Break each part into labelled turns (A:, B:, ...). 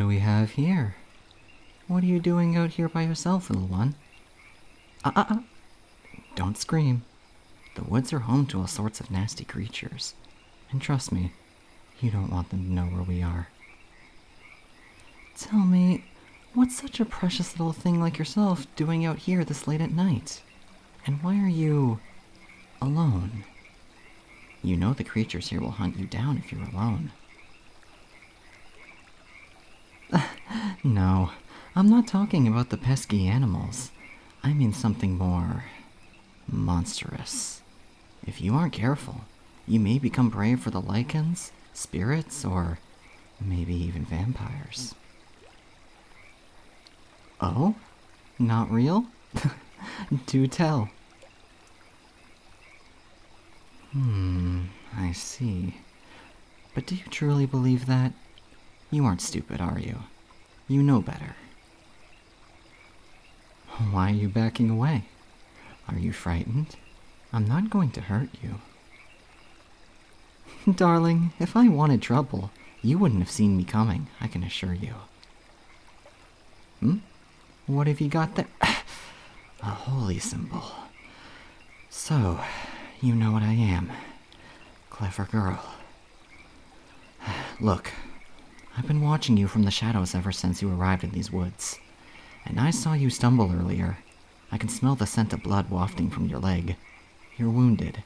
A: do we have here? What are you doing out here by yourself, little one? Don't scream. The woods are home to all sorts of nasty creatures. And trust me, you don't want them to know where we are. Tell me, what's such a precious little thing like yourself doing out here this late at night? And why are you alone? You know the creatures here will hunt you down if you're alone. No, I'm not talking about the pesky animals. I mean something more monstrous. If you aren't careful, you may become prey for the lichens, spirits, or maybe even vampires. Oh? Not real? Do tell. I see. But do you truly believe that? You aren't stupid, are you? You know better. Why are you backing away? Are you frightened? I'm not going to hurt you. Darling, if I wanted trouble, you wouldn't have seen me coming, I can assure you. What have you got there? A holy symbol. So, you know what I am. Clever girl. Look, I've been watching you from the shadows ever since you arrived in these woods. And I saw you stumble earlier. I can smell the scent of blood wafting from your leg. You're wounded,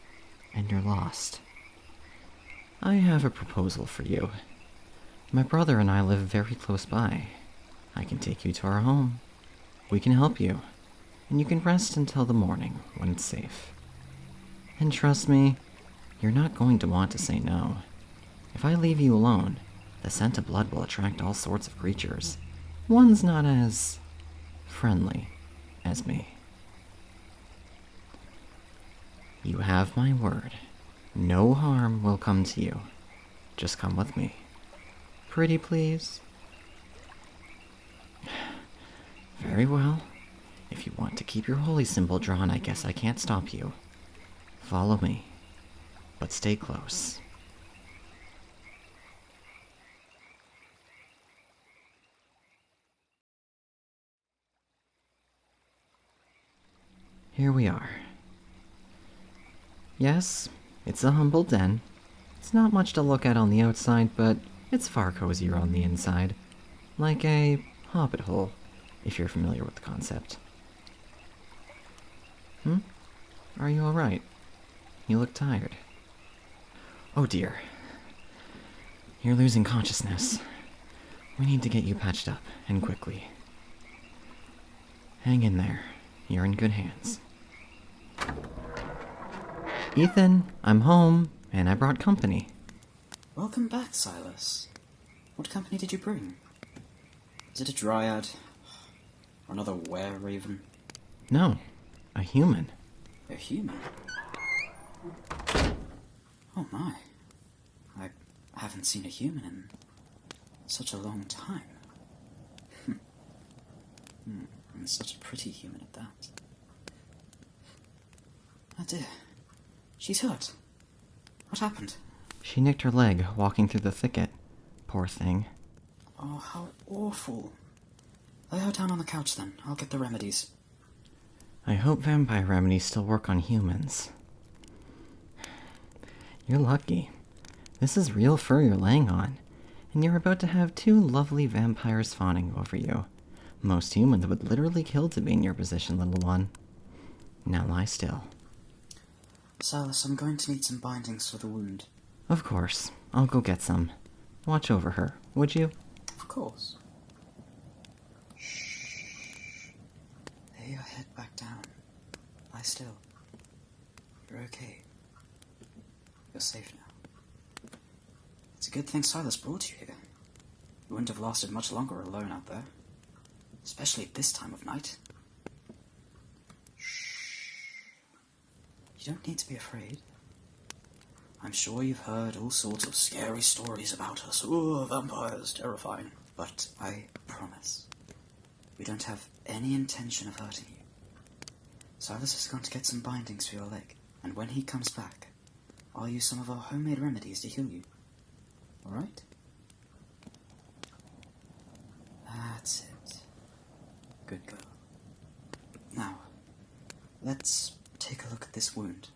A: and you're lost. I have a proposal for you. My brother and I live very close by. I can take you to our home. We can help you, and you can rest until the morning when it's safe. And trust me, you're not going to want to say no. If I leave you alone, the scent of blood will attract all sorts of creatures. One's not as friendly as me. You have my word. No harm will come to you. Just come with me. Pretty please? Very well. If you want to keep your holy symbol drawn, I guess I can't stop you. Follow me. But stay close. Here we are. Yes, it's a humble den. It's not much to look at on the outside, but it's far cozier on the inside. Like a hobbit hole, if you're familiar with the concept. Are you alright? You look tired. Oh dear. You're losing consciousness. We need to get you patched up, and quickly. Hang in there. You're in good hands. Ethan, I'm home, and I brought company.
B: Welcome back, Silas. What company did you bring? Is it a dryad? Or another were-raven?
A: No, a human.
B: A human? Oh my. I haven't seen a human in such a long time. And such a pretty human at that. Oh dear. She's hurt. What happened?
A: She nicked her leg walking through the thicket. Poor thing.
B: Oh, how awful. Lay her down on the couch then. I'll get the remedies.
A: I hope vampire remedies still work on humans. You're lucky. This is real fur you're laying on, and you're about to have two lovely vampires fawning over you. Most humans would literally kill to be in your position, little one. Now lie still.
B: Silas, I'm going to need some bindings for the wound.
A: Of course. I'll go get some. Watch over her, would you?
B: Of course. Shh. Lay your head back down. Lie still. You're okay. You're safe now. It's a good thing Silas brought you here. You wouldn't have lasted much longer alone out there. Especially at this time of night. Shh. You don't need to be afraid. I'm sure you've heard all sorts of scary stories about us. Ooh, vampires, terrifying. But I promise, we don't have any intention of hurting you. Silas is going to get some bindings for your leg, and when he comes back, I'll use some of our homemade remedies to heal you. Alright? That's it. Good girl. Now, let's take a look at this wound.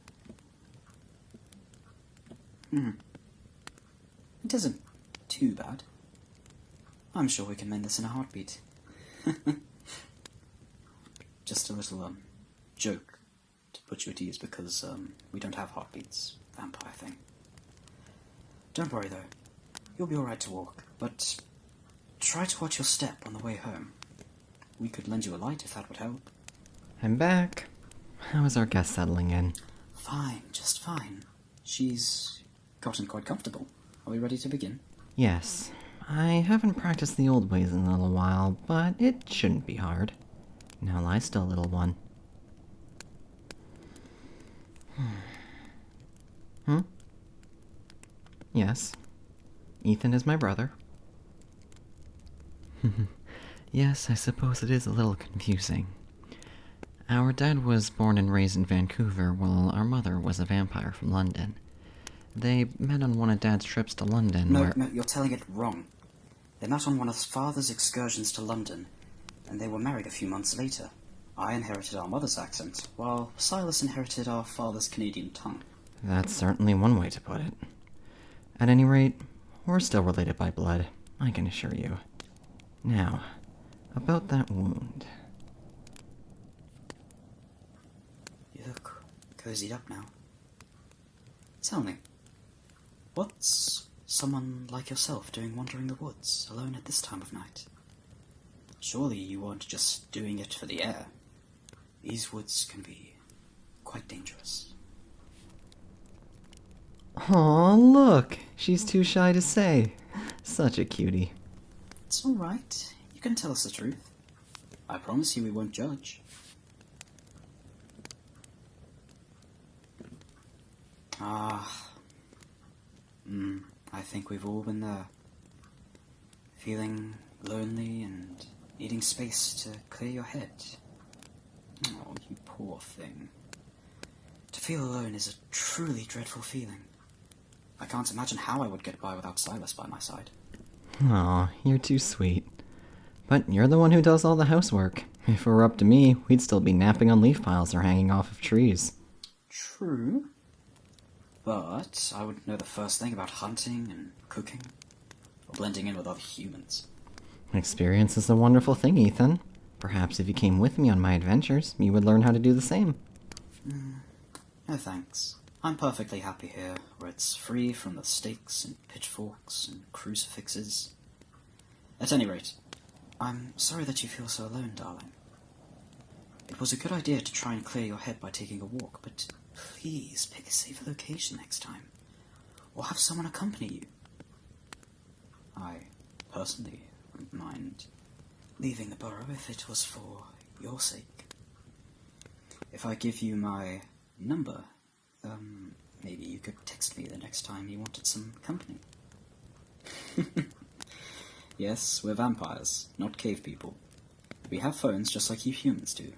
B: It isn't too bad. I'm sure we can mend this in a heartbeat. Just a little, joke to put you at ease because, we don't have heartbeats. Vampire thing. Don't worry, though. You'll be alright to walk, but try to watch your step on the way home. We could lend you a light if that would help.
A: I'm back. How is our guest settling in?
B: Fine, just fine. She's gotten quite comfortable. Are we ready to begin?
A: Yes. I haven't practiced the old ways in a little while, but it shouldn't be hard. Now lie still, little one. Yes. Ethan is my brother. Yes, I suppose it is a little confusing. Our dad was born and raised in Vancouver, while our mother was a vampire from London. They met on one of Dad's trips to London,
B: No, you're telling it wrong. They met on one of Father's excursions to London, and they were married a few months later. I inherited our mother's accent, while Silas inherited our father's Canadian tongue.
A: That's certainly one way to put it. At any rate, we're still related by blood, I can assure you. Now, about that wound.
B: You look cozied up now. Tell me, what's someone like yourself doing wandering the woods alone at this time of night? Surely you weren't just doing it for the air. These woods can be quite dangerous.
A: Aw, look! She's too shy to say. Such a cutie.
B: It's all right. You can tell us the truth. I promise you we won't judge. I think we've all been there. Feeling lonely and needing space to clear your head. Oh, you poor thing. To feel alone is a truly dreadful feeling. I can't imagine how I would get by without Silas by my side.
A: Aw, you're too sweet. But you're the one who does all the housework. If it were up to me, we'd still be napping on leaf piles or hanging off of trees.
B: True. But I wouldn't know the first thing about hunting and cooking, or blending in with other humans.
A: Experience is a wonderful thing, Ethan. Perhaps if you came with me on my adventures, you would learn how to do the same.
B: No thanks. I'm perfectly happy here, where it's free from the stakes and pitchforks and crucifixes. At any rate, I'm sorry that you feel so alone, darling. It was a good idea to try and clear your head by taking a walk, but please pick a safer location next time, or have someone accompany you. I, personally, wouldn't mind leaving the borough if it was for your sake. If I give you my number, maybe you could text me the next time you wanted some company. Yes, we're vampires, not cave people. We have phones just like you humans do.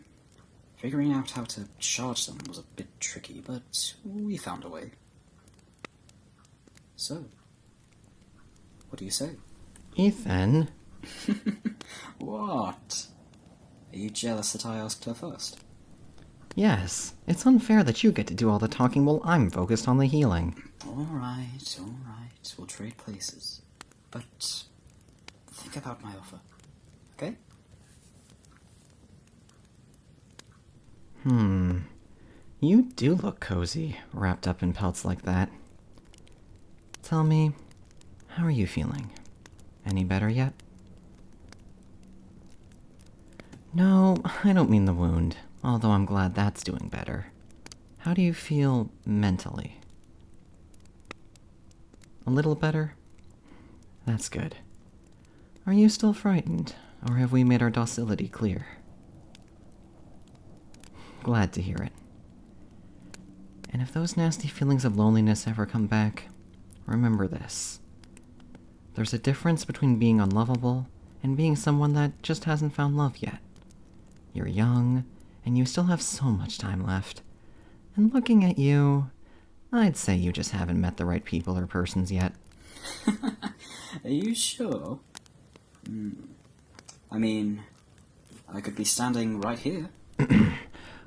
B: Figuring out how to charge them was a bit tricky, but we found a way. So, what do you say?
A: Ethan?
B: What? Are you jealous that I asked her first?
A: Yes, it's unfair that you get to do all the talking while I'm focused on the healing.
B: Alright. We'll trade places. But think about my offer, okay?
A: You do look cozy, wrapped up in pelts like that. Tell me, how are you feeling? Any better yet? No, I don't mean the wound, although I'm glad that's doing better. How do you feel mentally? A little better? That's good. Are you still frightened, or have we made our docility clear? Glad to hear it. And if those nasty feelings of loneliness ever come back, remember this. There's a difference between being unlovable and being someone that just hasn't found love yet. You're young, and you still have so much time left. And looking at you, I'd say you just haven't met the right people or persons yet.
B: Are you sure? I mean, I could be standing right here.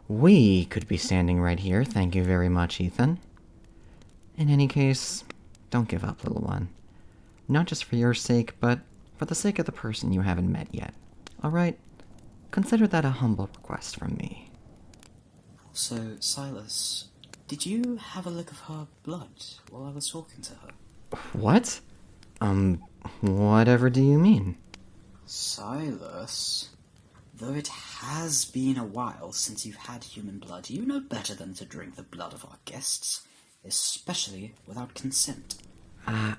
A: We could be standing right here, thank you very much, Ethan. In any case, don't give up, little one. Not just for your sake, but for the sake of the person you haven't met yet. Alright? Consider that a humble request from me.
B: So, Silas, did you have a lick of her blood while I was talking to her?
A: What? Whatever do you mean?
B: Silas, though it has been a while since you've had human blood, you know better than to drink the blood of our guests, especially without consent.
A: I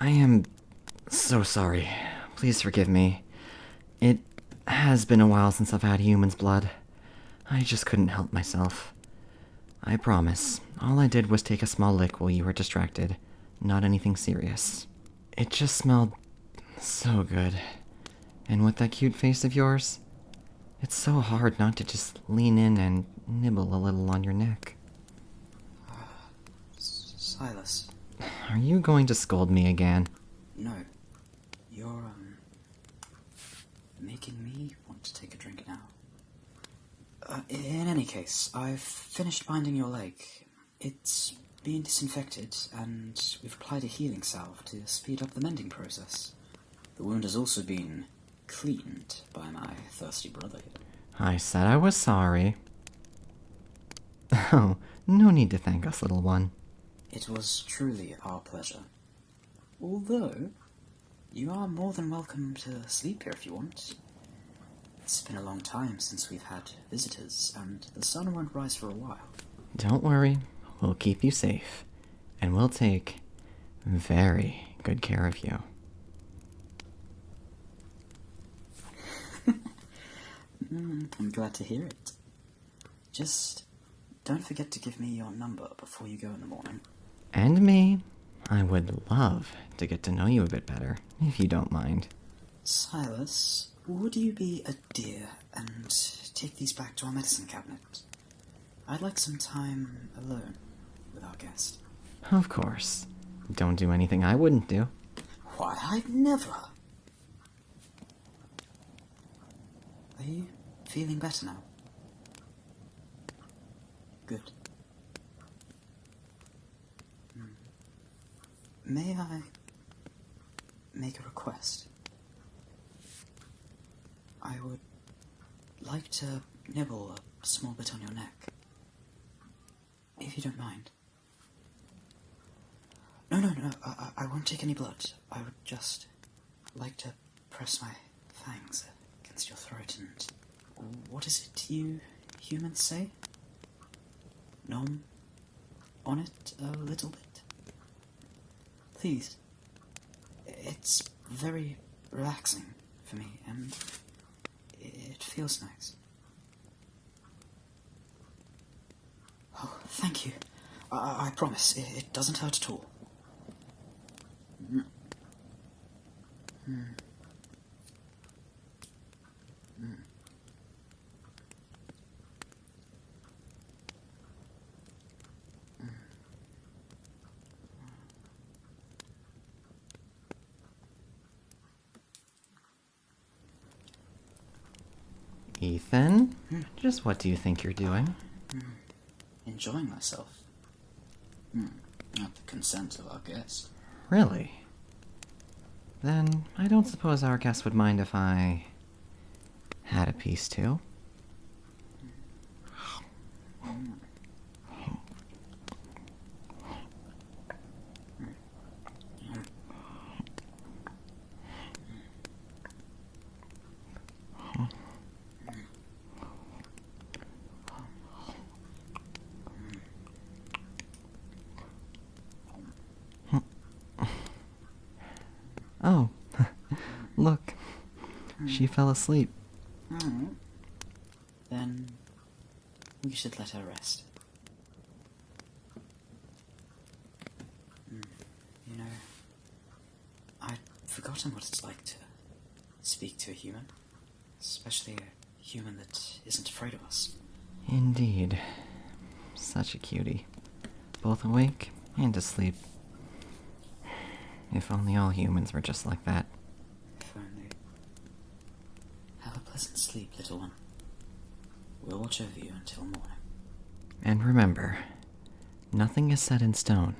A: am so sorry. Please forgive me. It has been a while since I've had human's blood. I just couldn't help myself. I promise, all I did was take a small lick while you were distracted. Not anything serious. It just smelled so good. And with that cute face of yours, it's so hard not to just lean in and nibble a little on your neck.
B: Silas.
A: Are you going to scold me again?
B: No. You're, making me want to take a drink now. In any case, I've finished binding your leg. It's been disinfected, and we've applied a healing salve to speed up the mending process. The wound has also been cleaned by my thirsty brother.
A: I said I was sorry. Oh, no need to thank us, little one.
B: It was truly our pleasure. Although, you are more than welcome to sleep here if you want. It's been a long time since we've had visitors, and the sun won't rise for a while.
A: Don't worry, we'll keep you safe, and we'll take very good care of you.
B: I'm glad to hear it. Just don't forget to give me your number before you go in the morning.
A: And me. I would love to get to know you a bit better, if you don't mind.
B: Silas, would you be a dear and take these back to our medicine cabinet? I'd like some time alone with our guest.
A: Of course. Don't do anything I wouldn't do.
B: Why, I'd never. Are you feeling better now? Good. May I make a request? I would like to nibble a small bit on your neck. If you don't mind. No, I won't take any blood. I would just like to press my fangs against your throat and... What is it you humans say? Nom on it a little bit? Please. It's very relaxing for me, and it feels nice. Oh, thank you. I promise, it doesn't hurt at all.
A: Ethan? Just what do you think you're doing?
B: Enjoying myself. At the consent of our guest.
A: Really? Then I don't suppose our guest would mind if I had a piece too. Oh, look, she fell asleep.
B: Then we should let her rest. You know, I'd forgotten what it's like to speak to a human, especially a human that isn't afraid of us.
A: Indeed, such a cutie, both awake and asleep. If only all humans were just like that.
B: If only. Pleasant sleep, little one. We'll watch over you until morning.
A: And remember, nothing is set in stone.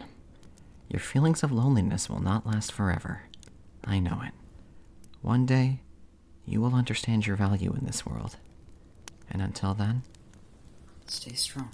A: Your feelings of loneliness will not last forever. I know it. One day, you will understand your value in this world. And until then,
B: Stay strong.